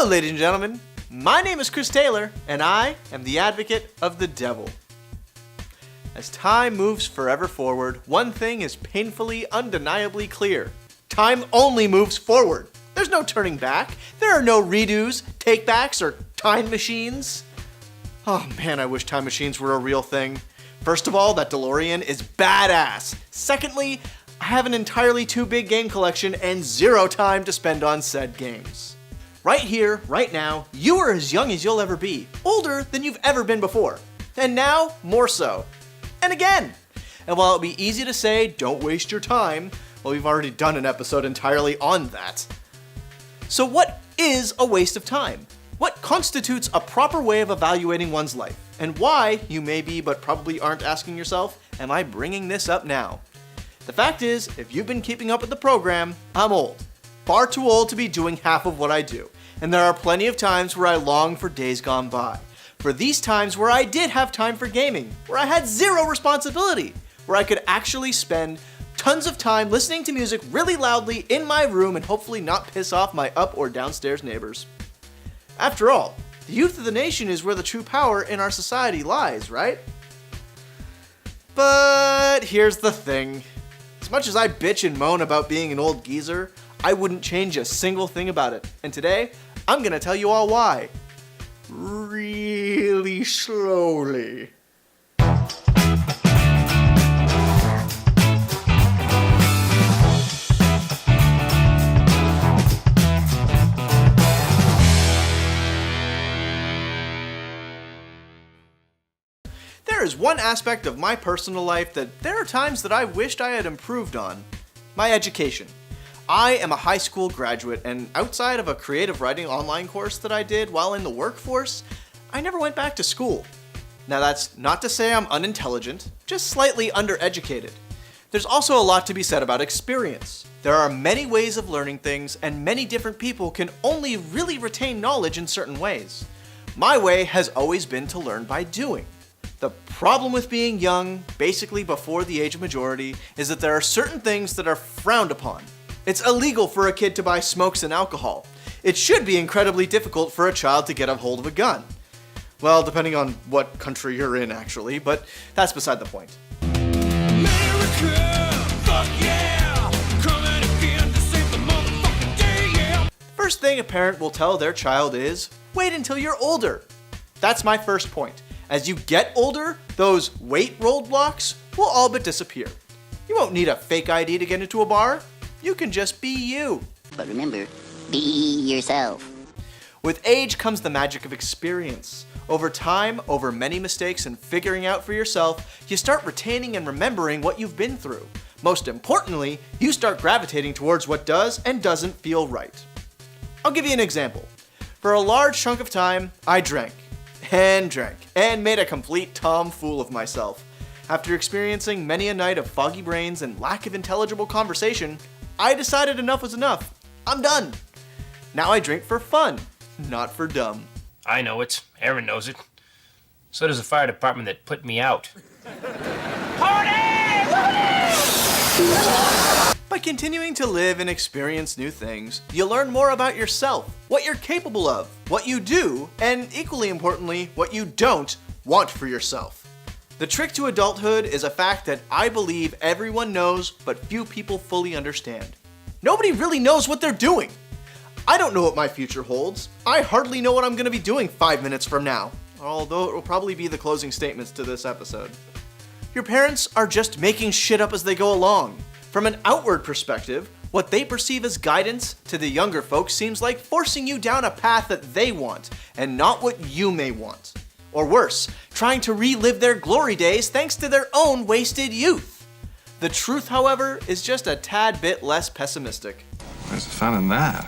Hello, ladies and gentlemen. My name is Chris Taylor, and I am the advocate of the devil. As time moves forever forward, one thing is painfully, undeniably clear. Time only moves forward. There's no turning back. There are no redos, takebacks, or time machines. Oh man, I wish time machines were a real thing. First of all, that DeLorean is badass. Secondly, I have an entirely too big game collection and zero time to spend on said games. Right here, right now, you are as young as you'll ever be, older than you've ever been before. And now, more so. And again. And while it'd be easy to say, don't waste your time, well, we've already done an episode entirely on that. So what is a waste of time? What constitutes a proper way of evaluating one's life? And why, you may be but probably aren't asking yourself, am I bringing this up now? The fact is, if you've been keeping up with the program, I'm old. Far too old to be doing half of what I do. And there are plenty of times where I long for days gone by. For these times where I did have time for gaming, where I had zero responsibility, where I could actually spend tons of time listening to music really loudly in my room and hopefully not piss off my up or downstairs neighbors. After all, the youth of the nation is where the true power in our society lies, right? But here's the thing. As much as I bitch and moan about being an old geezer, I wouldn't change a single thing about it. And today, I'm gonna tell you all why. Really slowly. There is one aspect of my personal life that there are times that I wished I had improved on. My education. I am a high school graduate, and outside of a creative writing online course that I did while in the workforce, I never went back to school. Now that's not to say I'm unintelligent, just slightly undereducated. There's also a lot to be said about experience. There are many ways of learning things, and many different people can only really retain knowledge in certain ways. My way has always been to learn by doing. The problem with being young, basically before the age of majority, is that there are certain things that are frowned upon. It's illegal for a kid to buy smokes and alcohol. It should be incredibly difficult for a child to get a hold of a gun. Well, depending on what country you're in, actually, but that's beside the point. America, fuck yeah! Coming again to save the motherfucking day, yeah! First thing a parent will tell their child is, wait until you're older. That's my first point. As you get older, those weight roadblocks will all but disappear. You won't need a fake ID to get into a bar. You can just be you. But remember, be yourself. With age comes the magic of experience. Over time, over many mistakes and figuring out for yourself, you start retaining and remembering what you've been through. Most importantly, you start gravitating towards what does and doesn't feel right. I'll give you an example. For a large chunk of time, I drank, and made a complete tomfool of myself. After experiencing many a night of foggy brains and lack of intelligible conversation, I decided enough was enough. I'm done. Now I drink for fun, not for dumb. I know it. Aaron knows it. So does the fire department that put me out. Party! By continuing to live and experience new things, you learn more about yourself, what you're capable of, what you do, and equally importantly, what you don't want for yourself. The trick to adulthood is a fact that I believe everyone knows, but few people fully understand. Nobody really knows what they're doing. I don't know what my future holds. I hardly know what I'm going to be doing 5 minutes from now, although it will probably be the closing statements to this episode. Your parents are just making shit up as they go along. From an outward perspective, what they perceive as guidance to the younger folks seems like forcing you down a path that they want, and not what you may want. Or worse, trying to relive their glory days thanks to their own wasted youth. The truth, however, is just a tad bit less pessimistic. Where's the fun in that?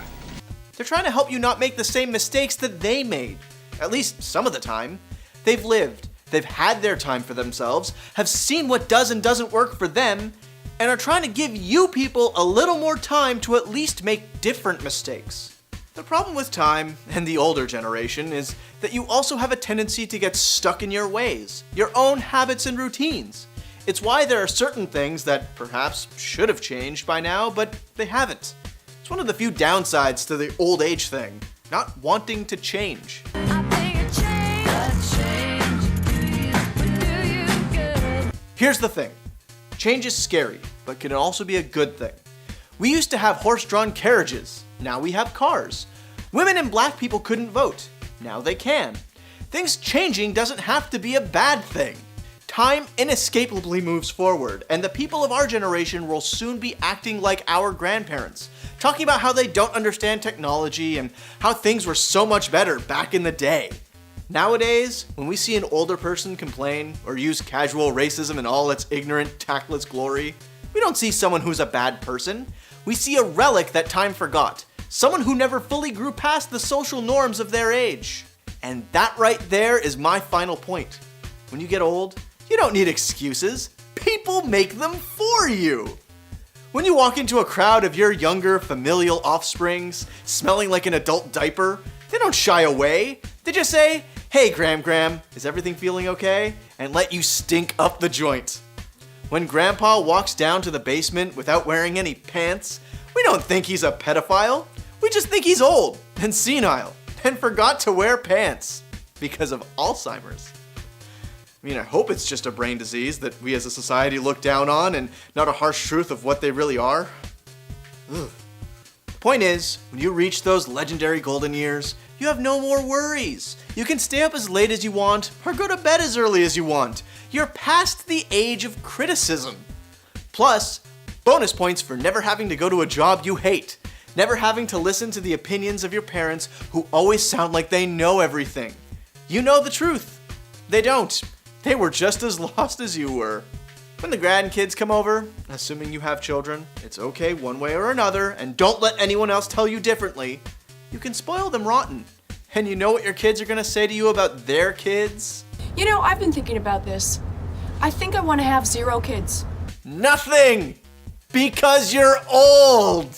They're trying to help you not make the same mistakes that they made. At least some of the time. They've lived, they've had their time for themselves, have seen what does and doesn't work for them, and are trying to give you people a little more time to at least make different mistakes. The problem with time, and the older generation, is that you also have a tendency to get stuck in your ways, your own habits and routines. It's why there are certain things that perhaps should have changed by now, but they haven't. It's one of the few downsides to the old age thing. not wanting to change. Here's the thing. Change is scary, but can also be a good thing. We used to have horse-drawn carriages. Now we have cars. Women and black people couldn't vote. Now they can. Things changing doesn't have to be a bad thing. Time inescapably moves forward, and the people of our generation will soon be acting like our grandparents, talking about how they don't understand technology and how things were so much better back in the day. Nowadays, when we see an older person complain or use casual racism in all its ignorant, tactless glory, we don't see someone who's a bad person. We see a relic that time forgot, someone who never fully grew past the social norms of their age. And that right there is my final point. When you get old, you don't need excuses. People make them for you. When you walk into a crowd of your younger familial offsprings, smelling like an adult diaper, they don't shy away. They just say, "Hey, Gram, is everything feeling okay?" and let you stink up the joint. When Grandpa walks down to the basement without wearing any pants, we don't think he's a pedophile. We just think he's old and senile and forgot to wear pants because of Alzheimer's. I hope it's just a brain disease that we as a society look down on and not a harsh truth of what they really are. Ugh. The point is, when you reach those legendary golden years, you have no more worries. You can stay up as late as you want or go to bed as early as you want. You're past the age of criticism. Plus, bonus points for never having to go to a job you hate, never having to listen to the opinions of your parents who always sound like they know everything. You know the truth. They don't. They were just as lost as you were. When the grandkids come over, assuming you have children, it's okay one way or another, and don't let anyone else tell you differently. You can spoil them rotten. And you know what your kids are gonna say to you about their kids? You know, I've been thinking about this. I think I want to have 0 kids. Nothing! Because you're old!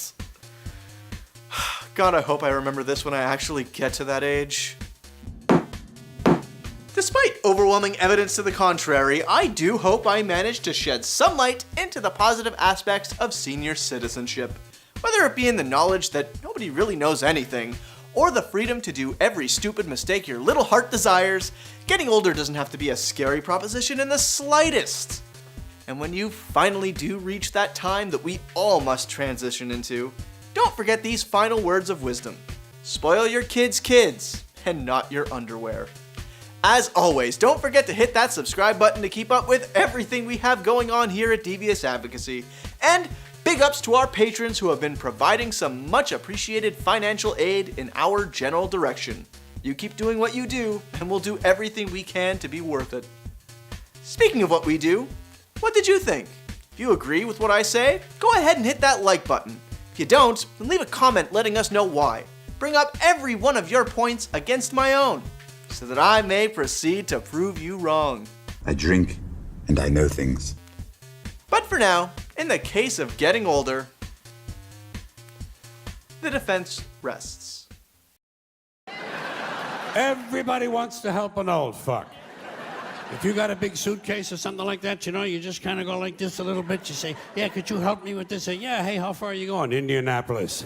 God, I hope I remember this when I actually get to that age. Despite overwhelming evidence to the contrary, I do hope I managed to shed some light into the positive aspects of senior citizenship. Whether it be in the knowledge that nobody really knows anything, or the freedom to do every stupid mistake your little heart desires, getting older doesn't have to be a scary proposition in the slightest. And when you finally do reach that time that we all must transition into, don't forget these final words of wisdom. Spoil your kids' kids, and not your underwear. As always, don't forget to hit that subscribe button to keep up with everything we have going on here at Devious Advocacy. And big ups to our patrons who have been providing some much appreciated financial aid in our general direction. You keep doing what you do, and we'll do everything we can to be worth it. Speaking of what we do, what did you think? If you agree with what I say, go ahead and hit that like button. If you don't, then leave a comment letting us know why. Bring up every one of your points against my own, so that I may proceed to prove you wrong. I drink, and I know things. But for now, in the case of getting older, the defense rests. Everybody wants to help an old fuck. If you got a big suitcase or something like that, you just kind of go like this a little bit. You say, "Yeah, could you help me with this?" Say, "Yeah, hey, how far are you going?" "Indianapolis."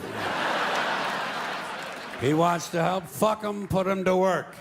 He wants to help. Fuck him, put him to work.